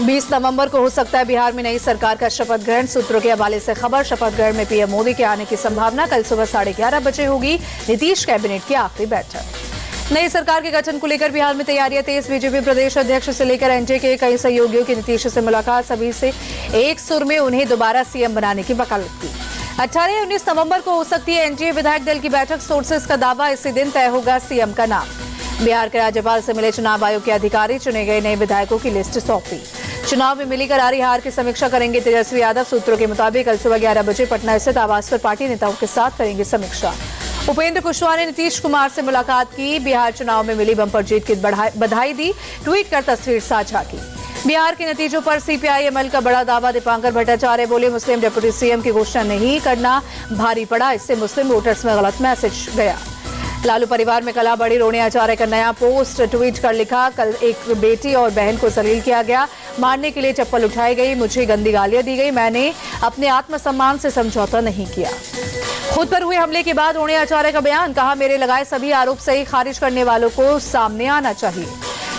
20 नवंबर को हो सकता है बिहार में नई सरकार का शपथ ग्रहण। सूत्रों के हवाले से खबर, शपथ ग्रहण में पीएम मोदी के आने की संभावना। कल सुबह 11:30 बजे होगी नीतीश कैबिनेट की आखिरी बैठक। नई सरकार के गठन को लेकर बिहार में तैयारियां तेज। बीजेपी प्रदेश अध्यक्ष से लेकर एनडीए के कई सहयोगियों की नीतीश से मुलाकात। सभी से एक सुर में उन्हें दोबारा सीएम बनाने की वकालत की। 18 या 19 नवंबर को हो सकती है एनडीए विधायक दल की बैठक। सोर्सेस का दावा, इसी दिन तय होगा सीएम का नाम। बिहार के राज्यपाल से मिले चुनाव आयोग के अधिकारी, चुने गए नए विधायकों की लिस्ट सौंपी। चुनाव में मिली करारी हार की समीक्षा करेंगे तेजस्वी यादव। सूत्रों के मुताबिक कल सुबह 11 बजे पटना स्थित आवास पर पार्टी नेताओं के साथ करेंगे समीक्षा। उपेंद्र कुशवाहा ने नीतीश कुमार से मुलाकात की। बिहार चुनाव में मिली बम्पर जीत की बधाई दी। ट्वीट कर तस्वीर साझा की। बिहार के नतीजों पर सीपीआई-एमएल का बड़ा दावा। दीपांकर भट्टाचार्य बोले, मुस्लिम डिप्टी सीएम की घोषणा नहीं करना भारी पड़ा, इससे मुस्लिम वोटर्स में गलत मैसेज गया। लालू परिवार में कला बढ़ी। रोने आचार्य का नया पोस्ट ट्वीट कर लिखा, कल एक बेटी और बहन को जलील किया गया, मारने के लिए चप्पल उठाई गई, मुझे गंदी गालियां दी गई, मैंने अपने आत्मसम्मान से समझौता नहीं किया। खुद पर हुए हमले के बाद रोने आचार्य का बयान, कहा मेरे लगाए सभी आरोप सही खारिज करने वालों को सामने आना चाहिए।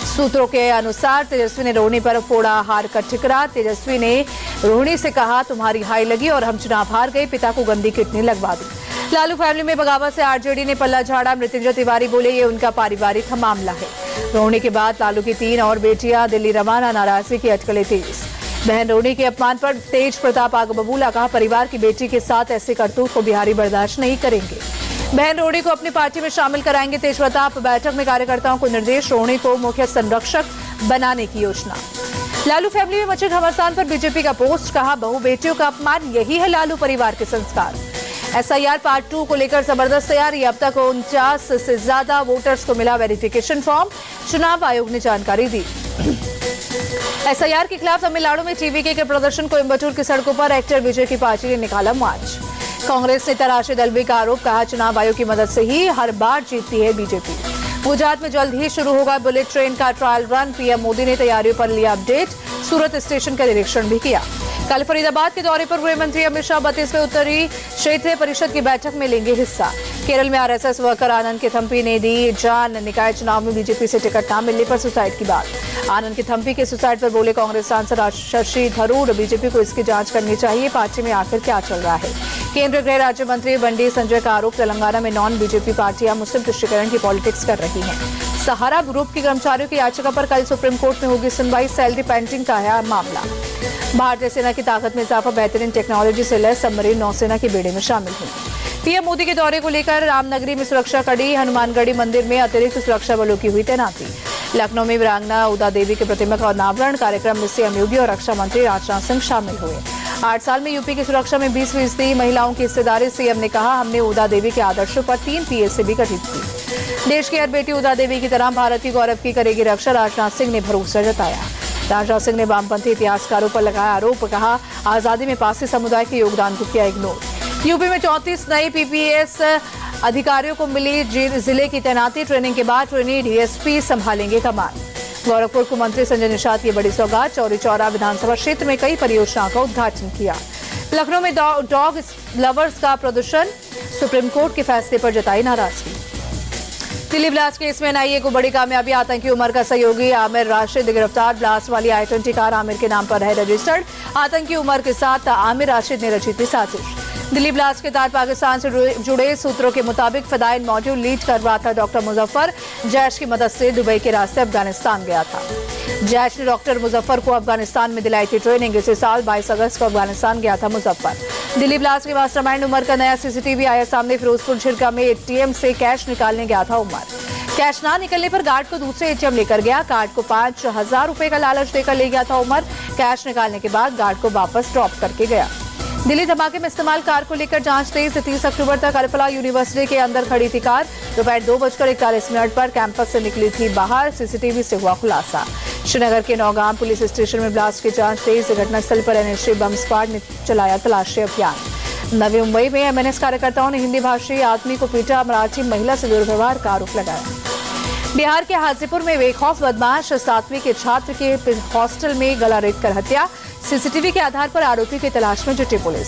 सूत्रों के अनुसार तेजस्वी ने रोहिणी पर फोड़ा हार का ठिकरा। तेजस्वी ने रोहिणी से कहा, तुम्हारी हाई लगी और हम चुनाव हार गए, पिता को गंदी किडनी लगवा दी। लालू फैमिली में बगावत से आरजेडी ने पल्ला झाड़ा। मृत्युंजय तिवारी बोले, ये उनका पारिवारिक मामला है। रोहिणी के बाद लालू की 3 और बेटियां दिल्ली रवाना। नाराजगी की अटकलें तेज। बहन रोहिणी के अपमान पर तेज प्रताप आग बबूला, कहा परिवार की बेटी के साथ ऐसे करतूत को बिहारी बर्दाश्त नहीं करेंगे। बहन रोहिणी को अपनी पार्टी में शामिल कराएंगे तेज प्रताप। बैठक में कार्यकर्ताओं को निर्देश, रोहिणी को मुख्य संरक्षक बनाने की योजना। लालू फैमिली में मचे घमासान पर बीजेपी का पोस्ट, कहा बहु बेटियों का अपमान, यही है लालू परिवार के संस्कार। एसआईआर पार्ट 2 को लेकर जबरदस्त तैयारी। अब तक 49 से ज्यादा वोटर्स को मिला वेरिफिकेशन फॉर्म, चुनाव आयोग ने जानकारी दी। एसआईआर के खिलाफ तमिलनाडु में टीवीके के प्रदर्शन, कोयम्बटूर की सड़कों पर एक्टर विजय की पार्टी ने निकाला मार्च। कांग्रेस नेता राशिद अल्वी का आरोप, कहा चुनाव आयोग की मदद से ही हर बार जीतती है बीजेपी। गुजरात में जल्द ही शुरू होगा बुलेट ट्रेन का ट्रायल रन। पीएम मोदी ने तैयारियों पर लिया अपडेट। सूरत स्टेशन का निरीक्षण भी किया। कल फरीदाबाद के दौरे पर गृह मंत्री अमित शाह 32वें उत्तरी क्षेत्रीय परिषद की बैठक में लेंगे हिस्सा। केरल में आरएसएस वर्कर आनंद किथम्पी ने दी जान। निकाय चुनाव में बीजेपी से टिकट न मिलने पर सुसाइड की बात। आनंद किथम्पी के सुसाइड पर बोले कांग्रेस सांसद शशि थरूर, बीजेपी को इसकी जांच करनी चाहिए, पार्टी में आखिर क्या चल रहा है। केंद्रीय गृह राज्य मंत्री बंडी संजय का आरोप, तेलंगाना में नॉन बीजेपी पार्टियां मुस्लिम तुष्टीकरण की पॉलिटिक्स कर रही हैं। सहारा ग्रुप की कर्मचारियों की याचिका पर कल सुप्रीम कोर्ट में होगी सुनवाई। सैलरी पेंटिंग का है मामला। भारतीय सेना की ताकत में इजाफा, बेहतरीन टेक्नोलॉजी से लैस सबमरीन नौसेना के बेड़े में शामिल हुई। पीएम मोदी के दौरे को लेकर रामनगरी में सुरक्षा कड़ी। हनुमानगढ़ी मंदिर में अतिरिक्त सुरक्षा बलों की हुई तैनाती। लखनऊ में वीरांगना उदा देवी के प्रतिमा का अनावरण कार्यक्रम में सीएम योगी और रक्षा मंत्री राजनाथ सिंह शामिल हुए। 8 साल में यूपी की सुरक्षा में 20% महिलाओं की हिस्सेदारी। सीएम ने कहा, हमने उदा देवी के आदर्शों पर 3 पीएसए गठित की। देश की हर बेटी उदा देवी की तरह भारत की गौरव की करेगी रक्षा, राजनाथ सिंह ने भरोसा जताया। राजनाथ सिंह ने वामपंथी इतिहासकारों पर लगाया आरोप, कहा आजादी में पारसी समुदाय के योगदान को किया इग्नोर। यूपी में 34 नए पीपीएस अधिकारियों को मिली जिले की तैनाती। ट्रेनिंग के बाद ट्रेनी डीएसपी संभालेंगे कमान। गोरखपुर को मंत्री संजय निषाद की बड़ी सौगात। चौरी चौरा विधानसभा क्षेत्र में कई परियोजनाओं का उद्घाटन किया। लखनऊ में डॉग लवर्स का प्रदर्शन, सुप्रीम कोर्ट के फैसले पर जताई नाराजगी। दिल्ली ब्लास्ट केस में एनआईए को बड़ी कामयाबी। आतंकी उमर का सहयोगी आमिर राशिद गिरफ्तार। ब्लास्ट वाली i20 कार आमिर के नाम पर है रजिस्टर्ड। आतंकी उमर के साथ आमिर राशिद ने रची थी साजिश। दिल्ली ब्लास्ट के तहत पाकिस्तान से जुड़े सूत्रों के मुताबिक फिदाइन मॉड्यूल लीड कर रहा था डॉक्टर मुजफ्फर। जैश की मदद से दुबई के रास्ते अफगानिस्तान गया था। जैश ने डॉक्टर मुजफ्फर को अफगानिस्तान में दिलाई थी ट्रेनिंग। इसी साल 22 अगस्त को अफगानिस्तान गया था मुजफ्फर। दिल्ली ब्लास्ट के मास्टरमाइंड उमर का नया सीसीटीवी आया सामने। फिरोजपुर झिरका में एटीएम से कैश निकालने गया था उमर। कैश ना निकलने पर गार्ड को दूसरे एटीएम लेकर गया। गार्ड को 5,000 रुपए का लालच देकर ले गया था उमर। कैश निकालने के बाद गार्ड को वापस ड्रॉप करके गया। दिल्ली धमाके में इस्तेमाल कार को लेकर जांच तेज। 30 अक्टूबर तक अरफला यूनिवर्सिटी के अंदर खड़ी थी कार। दोपहर 2:41 पर कैंपस से निकली थी बाहर। सीसीटीवी से हुआ खुलासा। श्रीनगर के नौगाम पुलिस स्टेशन में ब्लास्ट की जांच तेज। घटनास्थल पर एनएसजी बम स्क्वाड ने चलाया तलाशी अभियान। नवी मुंबई में एमएनएस कार्यकर्ताओं ने हिंदी भाषी आदमी को पीटा। मराठी महिला से दुर्व्यवहार का आरोप लगाया। बिहार के हाजीपुर में बेखौफ बदमाश 7वीं के छात्र के हॉस्टल में गला रेत कर हत्या। सीसीटीवी के आधार पर आरोपी की तलाश में जुटी पुलिस।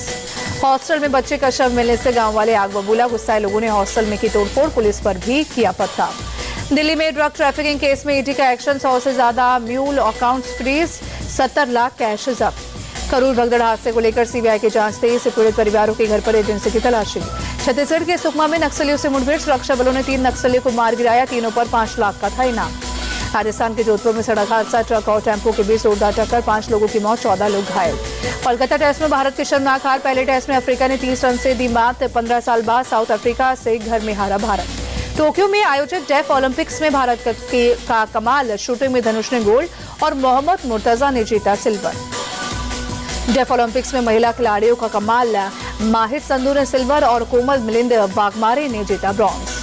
हॉस्टल में बच्चे का शव मिलने से गांव वाले आग बबूला। गुस्साए लोगों ने हॉस्टल में की तोड़फोड़, पुलिस पर भी किया पथराव। दिल्ली में ड्रग ट्रैफिकिंग केस में ईडी का एक्शन। 100 से ज्यादा mule accounts freeze. 70 lakh cash जब्त। करूर भगदड़ हादसे को लेकर सीबीआई की जांच तेज, पीड़ित परिवारों के घर पर एजेंसी की तलाशी। छत्तीसगढ़ के सुकमा में नक्सलियों से मुठभेड़, सुरक्षा बलों ने 3 नक्सलियों को मार गिराया, तीनों पर 5 लाख का था इनाम। राजस्थान के जोधपुर में सड़क हादसा, ट्रक और टेम्पो के बीच जोरदार टक्कर, 5 लोगों की मौत, 14 लोग घायल। कोलकाता टेस्ट में भारत की शर्मनाक हार, पहले टेस्ट में अफ्रीका ने 30 रन से दी मात, 15 साल बाद साउथ अफ्रीका से घर में हारा भारत। टोक्यो में आयोजित डेफ ओलंपिक्स में भारत का कमाल, शूटिंग में धनुष ने गोल्ड और मोहम्मद मुर्तजा ने जीता सिल्वर। डेफ ओलंपिक्स में महिला खिलाड़ियों का कमाल, माहिर संधू ने सिल्वर और कोमल मिलिंद वाघमारे ने जीता ब्रॉन्ज।